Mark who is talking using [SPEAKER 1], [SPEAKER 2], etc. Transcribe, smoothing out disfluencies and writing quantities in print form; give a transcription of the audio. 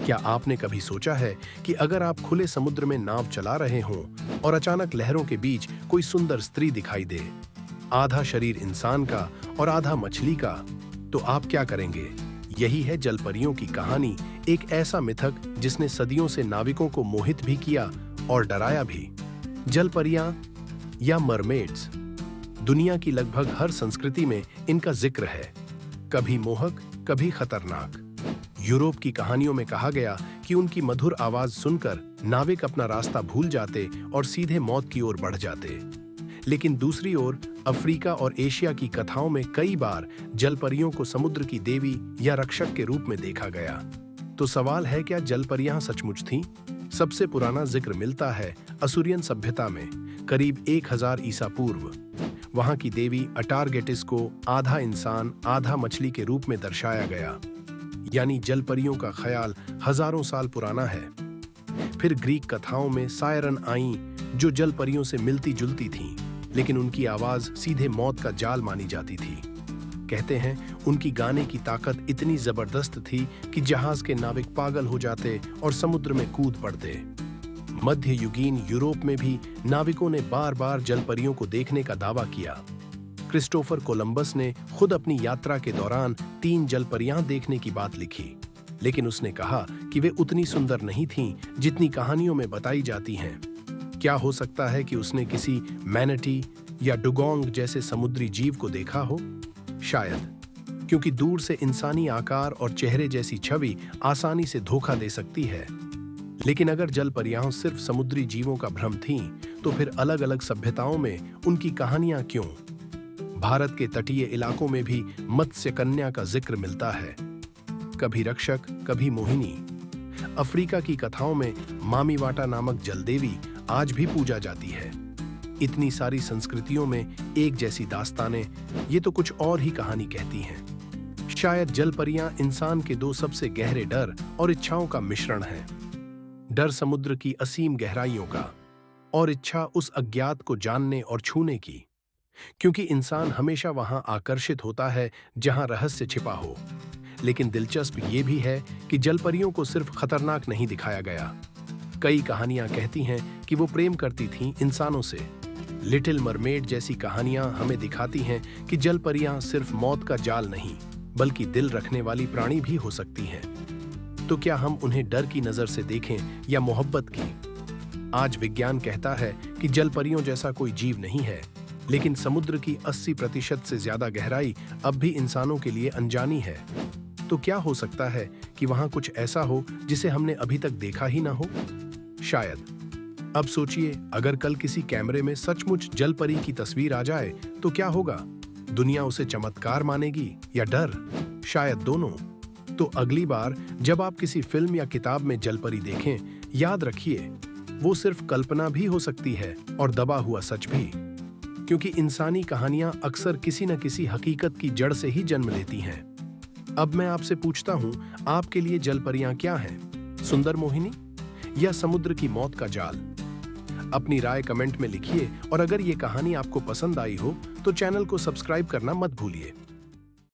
[SPEAKER 1] क्या आपने कभी सोचा है कि अगर आप खुले समुद्र में नाव चला रहे हों और अचानक लहरों के बीच कोई सुंदर स्त्री दिखाई दे, आधा शरीर इंसान का और आधा मछली का, तो आप क्या करेंगे? यही है जलपरियों की कहानी, एक ऐसा मिथक जिसने सदियों से नाविकों को मोहित भी किया और डराया भी। जलपरियां या मरमेड्स, दुनिया की लगभग हर संस्कृति में इनका जिक्र है, कभी मोहक, कभी खतरनाक। यूरोप की कहानियों में कहा गया कि उनकी मधुर आवाज सुनकर नाविक अपना रास्ता भूल जाते और सीधे मौत की ओर बढ़ जाते। लेकिन दूसरी ओर अफ्रीका और एशिया की कथाओं में कई बार जलपरियों को समुद्र की देवी या रक्षक के रूप में देखा गया। तो सवाल है, क्या जलपरियां सचमुच थीं? सबसे पुराना जिक्र मिलता है असुरियन सभ्यता में, करीब 1000 ईसा पूर्व। वहां की देवी अटारगेटिस को आधा इंसान आधा मछली के रूप में दर्शाया गया, यानी जलपरियों का ख्याल हजारों साल पुराना है। फिर ग्रीक कथाओं में सायरन आईं, जो जलपरियों से मिलती जुलती थीं, लेकिन उनकी आवाज सीधे मौत का जाल मानी जाती थी। कहते हैं उनकी गाने की ताकत इतनी जबरदस्त थी कि जहाज के नाविक पागल हो जाते और समुद्र में कूद पड़ते। मध्य युगीन यूरोप में भी नाविकों ने बार बार जलपरियों को देखने का दावा किया। क्रिस्टोफर कोलंबस ने खुद अपनी यात्रा के दौरान 3 जलपरियां देखने की बात लिखी, लेकिन उसने कहा कि वे उतनी सुंदर नहीं थीं जितनी कहानियों में बताई जाती हैं। क्या हो सकता है कि उसने किसी मैनेटी या डुगोंग जैसे समुद्री जीव को देखा हो? शायद, क्योंकि दूर से इंसानी आकार और चेहरे जैसी छवि आसानी से धोखा दे सकती है। लेकिन अगर जलपरियां सिर्फ समुद्री जीवों का भ्रम थीं, तो फिर अलग-अलग सभ्यताओं में उनकी कहानियां क्यों? भारत के तटीय इलाकों में भी मत्स्य कन्या का जिक्र मिलता है, कभी रक्षक, कभी मोहिनी। अफ्रीका की कथाओं में मामीवाटा नामक जलदेवी आज भी पूजा जाती है। इतनी सारी संस्कृतियों में एक जैसी दास्तानें, ये तो कुछ और ही कहानी कहती हैं। शायद जलपरियां इंसान के 2 सबसे गहरे डर और इच्छाओं का मिश्रण है। डर समुद्र की असीम गहराइयों का, और इच्छा उस अज्ञात को जानने और छूने की, क्योंकि इंसान हमेशा वहां आकर्षित होता है जहां रहस्य छिपा हो। लेकिन दिलचस्प ये भी है कि जलपरियों को सिर्फ खतरनाक नहीं दिखाया गया। कई कहानियां कहती हैं कि वो प्रेम करती थीं इंसानों से। लिटिल मरमेड जैसी कहानियां हमें दिखाती हैं कि जलपरियां सिर्फ मौत का जाल नहीं, बल्कि दिल रखने वाली प्राणी भी हो सकती हैं। तो क्या हम उन्हें डर की नजर से देखें या मोहब्बत की? आज विज्ञान कहता है कि जलपरियों जैसा कोई जीव नहीं है, लेकिन समुद्र की 80% से ज्यादा गहराई अब भी इंसानों के लिए अनजानी है। तो क्या हो सकता है कि वहां कुछ ऐसा हो जिसे हमने अभी तक देखा ही ना हो? शायद। अब सोचिए, अगर कल किसी कैमरे में सचमुच जलपरी की तस्वीर आ जाए तो क्या होगा? दुनिया उसे चमत्कार मानेगी या डर? शायद दोनों। तो अगली बार जब आप किसी फिल्म या किताब में जलपरी देखें, याद रखिए, वो सिर्फ कल्पना भी हो सकती है और दबा हुआ सच भी। क्योंकि इंसानी कहानियां अक्सर किसी न किसी हकीकत की जड़ से ही जन्म लेती हैं। अब मैं आपसे पूछता हूं, आपके लिए जलपरियां क्या हैं? सुंदर मोहिनी या समुद्र की मौत का जाल? अपनी राय कमेंट में लिखिए, और अगर ये कहानी आपको पसंद आई हो तो चैनल को सब्सक्राइब करना मत भूलिए।